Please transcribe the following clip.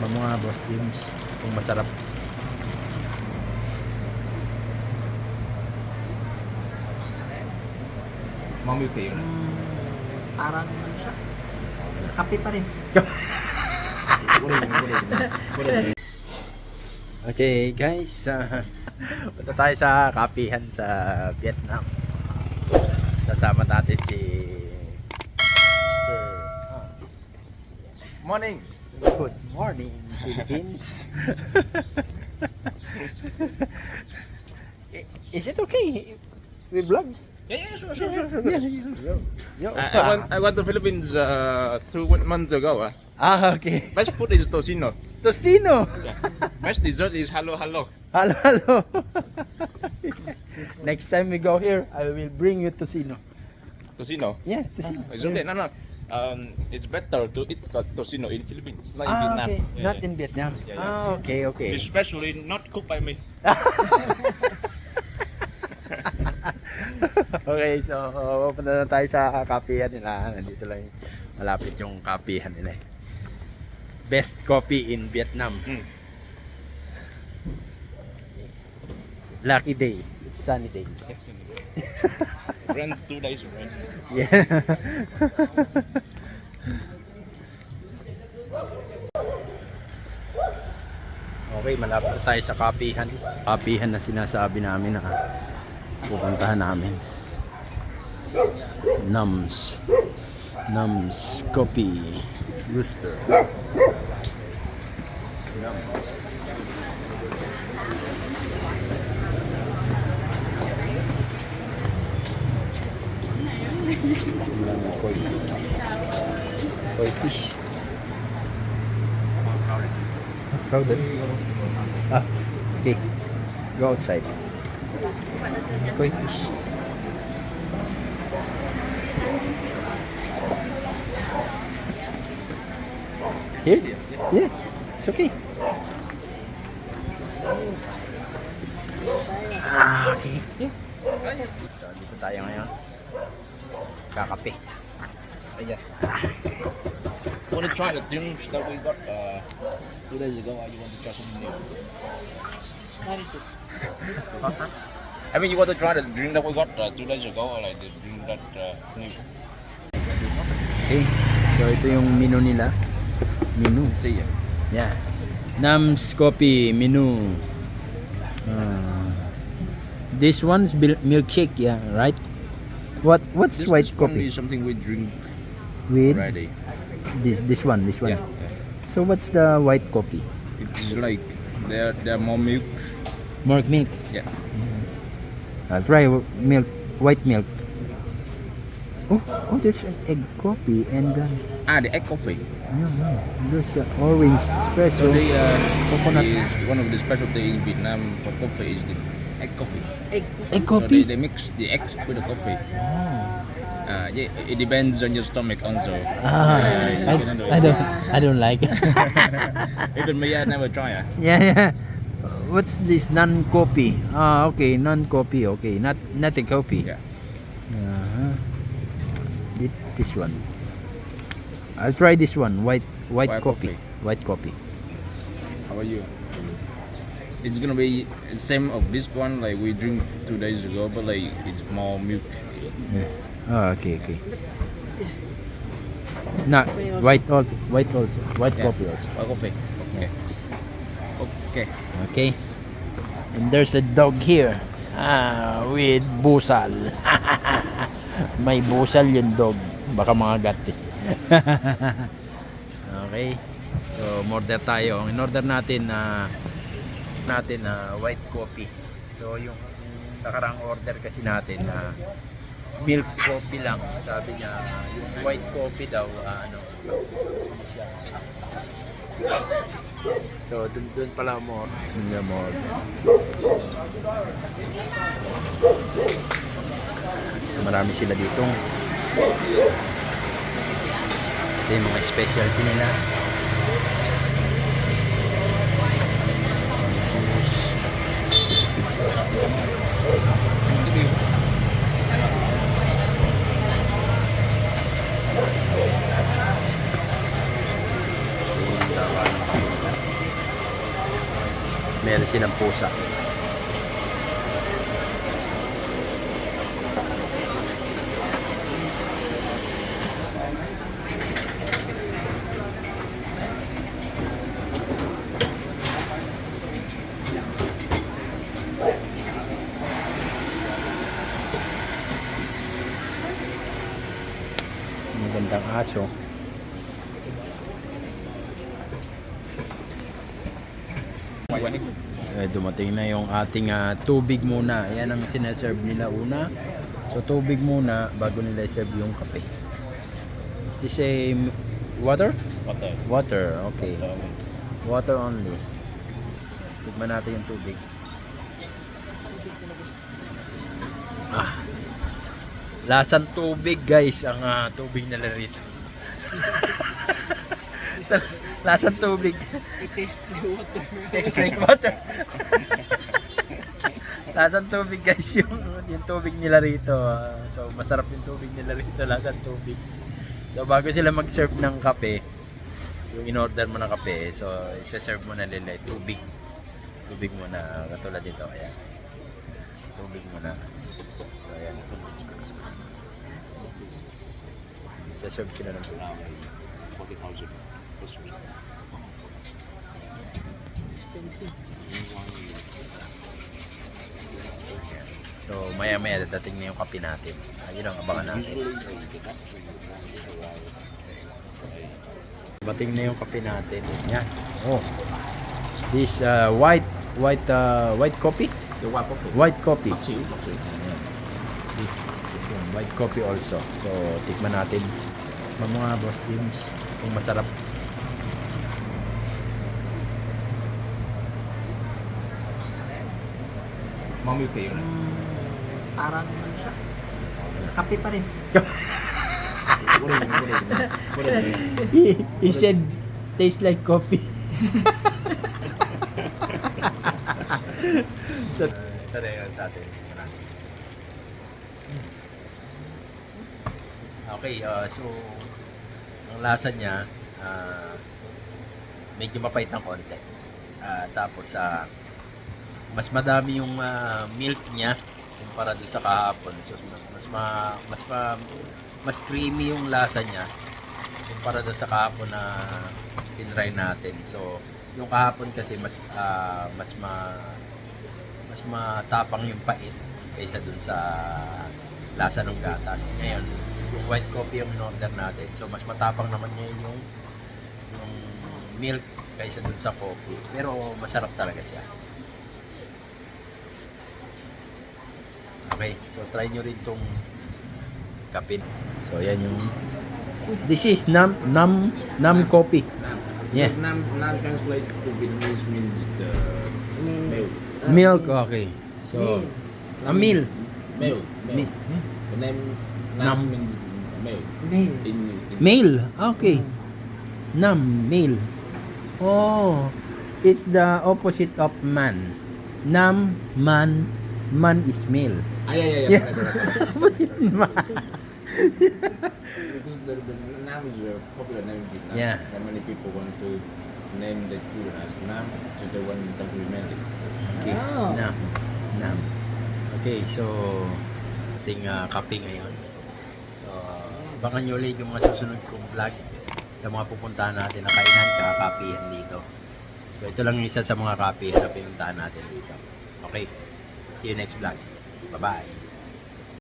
Mga boss James, kung masarap. Mamil kayo. Parang ano siya? Kape pa rin. Okay guys, punta tayo sa kapihan sa Vietnam. Kasama natin si Sir. Morning. Good morning, Philippines. Is it okay? We vlog? Yeah, sure. Yo. I went to Philippines 2 months ago. Okay. Best food is tocino. Tocino. Best dessert is halo. Hello. Next time we go here, I will bring you tocino. Tocino. Yeah, tocino. It's okay. No. It's better to eat tocino in Philippines, not in Vietnam. Okay. Yeah, Not yeah. in Vietnam. Yeah. Okay. Especially not cooked by me. Okay, so pupunta na tayo sa kapihan nila. Nandito lang malapit yung kapihan nila. Best coffee in Vietnam. Lucky day. It's sunny day. Friends 2 days, right? Yeah. Okay, malapit na tayo sa kapihan. Kapihan na sinasabi namin na pupuntahan namin. Nums Coffee Rooster. Nums. Koi fish. Crowded. Okay. Go outside. Koi fish. Here? Yes. It's okay. Okay. So, dito tayo ngayon. Kakape. Yeah. Want to try the drinks that we got 2 days ago, or you want to try something new? What is it? I mean, you want to try the drink that we got 2 days ago, or like the drink that new? Okay. So, ito yung menu nila. Menu. See ya. Yeah. Nams Coffee menu. This one's milkshake, yeah, right? What's white This coffee? is something we drink With Friday. this one. Yeah. So what's the white coffee? It's like there are more milk. More milk. Yeah. I'll try milk, white milk. Oh, there's an egg coffee and The egg coffee. there's an orange espresso. So the coconut. is one of the specialty in Vietnam for coffee is the egg coffee. Egg So coffee. they mix the eggs with the coffee. Yeah, it depends on your stomach also. You cannot do it. I don't like it. Even me, I never try. Yeah. What's this non-coffee? Okay, non-coffee. Okay, not a coffee. Yeah. Uh-huh. This one. I'll try this one. White White coffee. coffee. White coffee. How about you? It's gonna be same of this one like we drink 2 days ago, but like it's more milk. Yeah. Oh, okay. No, white also. White Yeah. coffee also. White coffee. Okay. Okay. Okay. And there's a dog here. With busal. May busal yung dog. Baka mga gati. Okay. So, order tayo. Ang in-order natin white coffee. So, yung nakarang order kasi natin milk coffee lang. Sabi niya, yung white coffee daw, hindi siya. So, dun pala mo. So, marami sila dito. Ito yung mga specialty nila. meron silang pusa. Magandang aso. Dumating na yung ating tubig muna. Yan ang sinaserve nila una. So tubig muna bago nila serve yung kape. Is this a water? Water. Water, okay. Water only. Tignan natin yung tubig. Lasang tubig guys ang tubig nila rito. Lasang tubig. I-taste the water. Tastes like water. Lasang tubig guys yung tubig nila rito. So masarap yung tubig nila rito, lasang tubig. So bago sila mag-serve ng kape, yung in-order mo ng kape, so isa-serve mo na nila tubig. Tubig muna katulad dito, ayan. Tubig muna. So ayan. Isa-serve sila ng tubig. 40,000. Expensive. So maya-maya dadating na yung kape natin. Ayun ang abangan natin. Dating na yung kape natin. Yan. Oh. This white coffee. The white coffee. White coffee. Actually. This one, white coffee also. So tikman natin mga boss teams kung masarap. Mami kayo na. Parang ano siya. Kape pa rin. He said tastes like coffee. So, ito na yun sa atin. Okay, so ang lasa niya medyo mapait ng konti. Tapos mas madami yung milk niya kumpara doon sa kahapon. So mas creamy yung lasa niya kumpara doon sa kahapon na tinry natin. So yung kahapon kasi mas matapang yung pait kaysa doon sa lasa ng gatas. Ngayon, yung white coffee yung in-order natin. So mas matapang naman niya yung milk kaysa doon sa coffee. Pero masarap talaga siya. Okay, so try nyo rin tong kape. So yan yung this is nam coffee. Yeah. Nam translates to Vietnamese means the milk. Milk, okay. So a meal. Milk. Milk. The name Nam. Nam means milk. Mail. In Male, okay. Nam, male. Oh, it's the opposite of man. Nam, man is male. yeah. Opposite man. Because the Nam is a popular name in Vietnam. Yeah. And many people want to name the children as Nam, so they want them to remain it. Okay, Oh. nam. Okay, so ating kape ngayon. So, abangan nyo ulit yung mga susunod kong vlog sa mga pupuntahan natin na kainan tsaka kapihan dito. So, ito lang yung isa sa mga kapihan na pinuntahan natin dito. Okay, see you next vlog. Bye-bye.